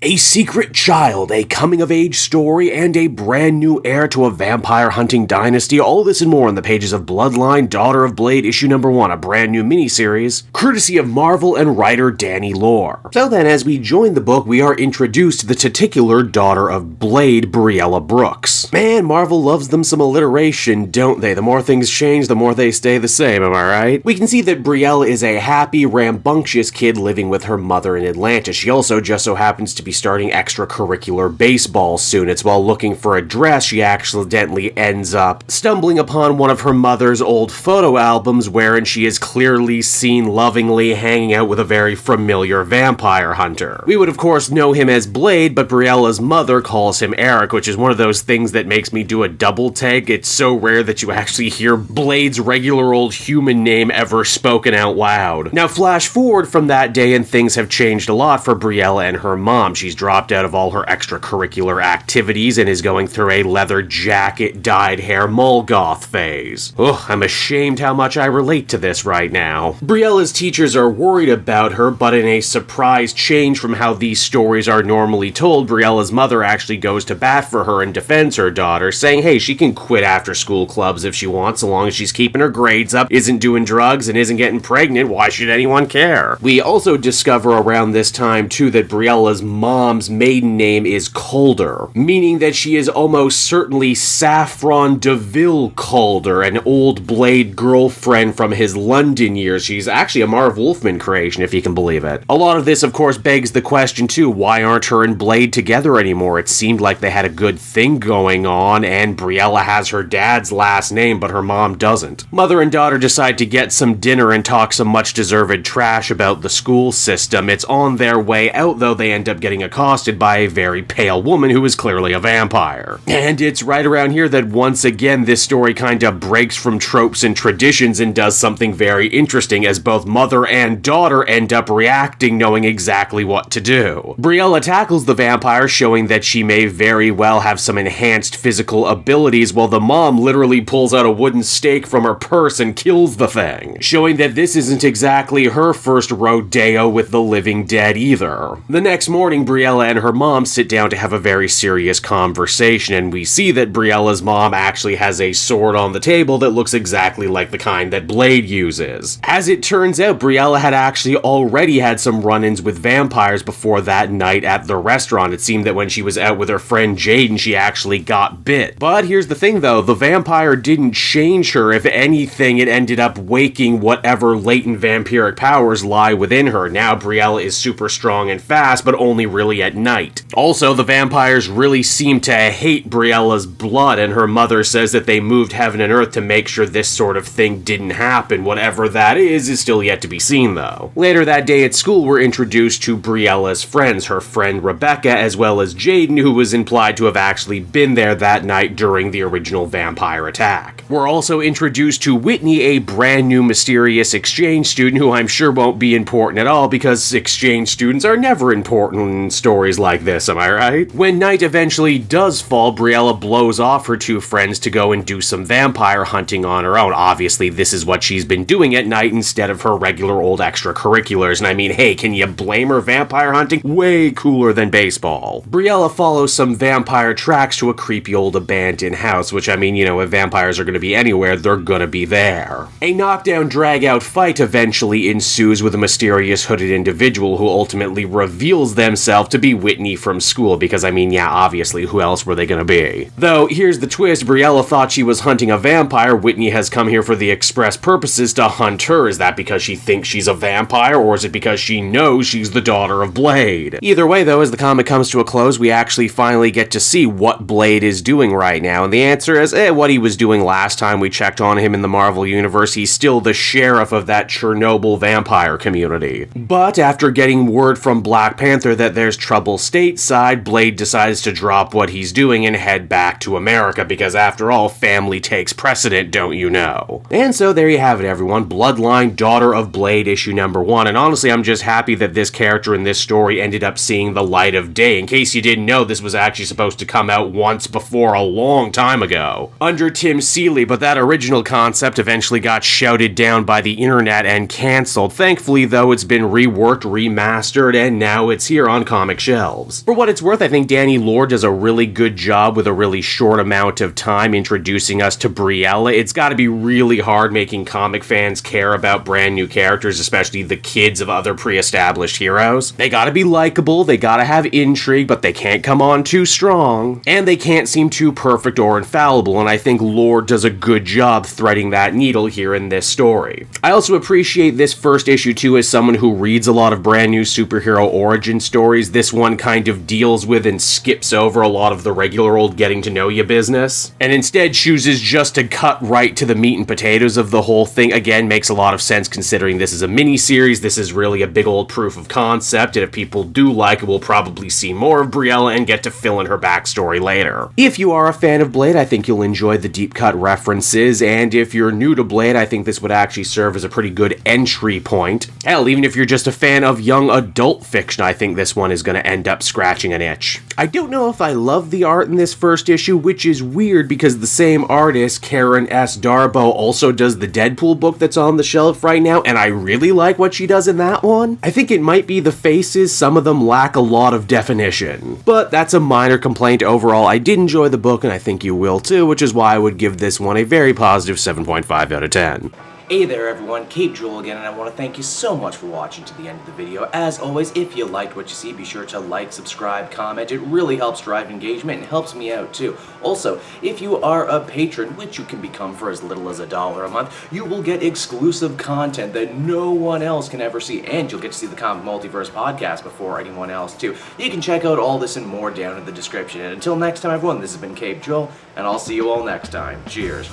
A secret child, a coming-of-age story, and a brand new heir to a vampire hunting dynasty. All this and more on the pages of Bloodline Daughter of Blade, issue number 1, a brand new miniseries, courtesy of Marvel and writer Danny Lore. So then, as we join the book, we are introduced to the titular Daughter of Blade, Brielle Brooks. Man, Marvel loves them some alliteration, don't they? The more things change, the more they stay the same, am I right? We can see that Brielle is a happy, rambunctious kid living with her mother in Atlanta. She also just so happens to be starting extracurricular baseball soon. It's while looking for a dress she accidentally ends up stumbling upon one of her mother's old photo albums wherein she is clearly seen lovingly hanging out with a very familiar vampire hunter. We would of course know him as Blade, but Brielle's mother calls him Eric, which is one of those things that makes me do a double take. It's so rare that you actually hear Blade's regular old human name ever spoken out loud. Now flash forward from that day and things have changed a lot for Brielle and her mom. She's dropped out of all her extracurricular activities and is going through a leather jacket, dyed hair, Molgoth phase. Ugh, I'm ashamed how much I relate to this right now. Brielle's teachers are worried about her, but in a surprise change from how these stories are normally told, Brielle's mother actually goes to bat for her and defends her daughter, saying hey, she can quit after school clubs if she wants, so long as she's keeping her grades up, isn't doing drugs, and isn't getting pregnant. Why should anyone care? We also discover around this time too that Brielle's mom's maiden name is Calder, meaning that she is almost certainly Saffron DeVille Calder, an old Blade girlfriend from his London years. She's actually a Marv Wolfman creation, if you can believe it. A lot of this, of course, begs the question too, why aren't her and Blade together anymore? It seemed like they had a good thing going on, and Brielle has her dad's last name, but her mom doesn't. Mother and daughter decide to get some dinner and talk some much-deserved trash about the school system. It's on their way out, though, they end up getting accosted by a very pale woman who is clearly a vampire. And it's right around here that once again this story kinda breaks from tropes and traditions and does something very interesting, as both mother and daughter end up reacting knowing exactly what to do. Brielle tackles the vampire, showing that she may very well have some enhanced physical abilities, while the mom literally pulls out a wooden stake from her purse and kills the thing, showing that this isn't exactly her first rodeo with the living dead either. The next morning, Brielle and her mom sit down to have a very serious conversation, and we see that Brielle's mom actually has a sword on the table that looks exactly like the kind that Blade uses. As it turns out, Brielle had actually already had some run-ins with vampires before that night at the restaurant. It seemed that when she was out with her friend Jaden, she actually got bit. But here's the thing though, the vampire didn't change her. If anything, it ended up waking whatever latent vampiric powers lie within her. Now Brielle is super strong and fast, but only really at night. Also, the vampires really seem to hate Brielle's blood, and her mother says that they moved heaven and earth to make sure this sort of thing didn't happen. Whatever that is still yet to be seen though. Later that day at school, we're introduced to Brielle's friends, her friend Rebecca, as well as Jaden, who was implied to have actually been there that night during the original vampire attack. We're also introduced to Whitney, a brand new mysterious exchange student who I'm sure won't be important at all, because exchange students are never important in stories like this, am I right? When night eventually does fall, Brielle blows off her two friends to go and do some vampire hunting on her own. Obviously, this is what she's been doing at night instead of her regular old extracurriculars, and I mean, hey, can you blame her? Vampire hunting? Way cooler than baseball. Brielle follows some vampire tracks to a creepy old abandoned house, which I mean, you know, if vampires are gonna be anywhere, they're gonna be there. A knockdown, drag-out fight eventually ensues with a mysterious hooded individual who ultimately reveals themselves to be Whitney from school, because I mean, yeah, obviously, who else were they gonna be? Though, here's the twist, Brielle thought she was hunting a vampire. Whitney has come here for the express purposes to hunt her. Is that because she thinks she's a vampire, or is it because she knows she's the daughter of Blade? Either way though, as the comic comes to a close, we actually finally get to see what Blade is doing right now, and the answer is, what he was doing last time we checked on him in the Marvel Universe. He's still the sheriff of that Chernobyl vampire community. But after getting word from Black Panther that there's trouble stateside, Blade decides to drop what he's doing and head back to America, because after all, family takes precedent, don't you know? And so there you have it, everyone. Bloodline Daughter of Blade, issue number 1, and honestly, I'm just happy that this character in this story ended up seeing the light of day. In case you didn't know, this was actually supposed to come out once before a long time ago, under Tim Seeley really, but that original concept eventually got shouted down by the internet and cancelled. Thankfully, though, it's been reworked, remastered, and now it's here on comic shelves. For what it's worth, I think Danny Lord does a really good job with a really short amount of time introducing us to Brielle. It's gotta be really hard making comic fans care about brand new characters, especially the kids of other pre-established heroes. They gotta be likable, they gotta have intrigue, but they can't come on too strong, and they can't seem too perfect or infallible, and I think Lord does a good job threading that needle here in this story. I also appreciate this first issue too as someone who reads a lot of brand new superhero origin stories. This one kind of deals with and skips over a lot of the regular old getting to know you business, and instead chooses just to cut right to the meat and potatoes of the whole thing. Again, makes a lot of sense considering this is a mini-series, this is really a big old proof of concept, and if people do like it, we'll probably see more of Brielle and get to fill in her backstory later. If you are a fan of Blade, I think you'll enjoy the deep cut references, and if you're new to Blade, I think this would actually serve as a pretty good entry point. Hell, even if you're just a fan of young adult fiction, I think this one is going to end up scratching an itch. I don't know if I love the art in this first issue, which is weird because the same artist, Karen S. Darboe, also does the Deadpool book that's on the shelf right now, and I really like what she does in that one. I think it might be the faces, some of them lack a lot of definition. But that's a minor complaint overall. I did enjoy the book, and I think you will too, which is why I would give this one a very positive 7.5 out of 10. Hey there everyone, Cape Joel again, and I want to thank you so much for watching to the end of the video. As always, if you liked what you see, be sure to like, subscribe, comment. It really helps drive engagement and helps me out too. Also, if you are a patron, which you can become for as little as $1 a month, you will get exclusive content that no one else can ever see, and you'll get to see the Comic Multiverse podcast before anyone else too. You can check out all this and more down in the description. And until next time everyone, this has been Cape Joel, and I'll see you all next time. Cheers.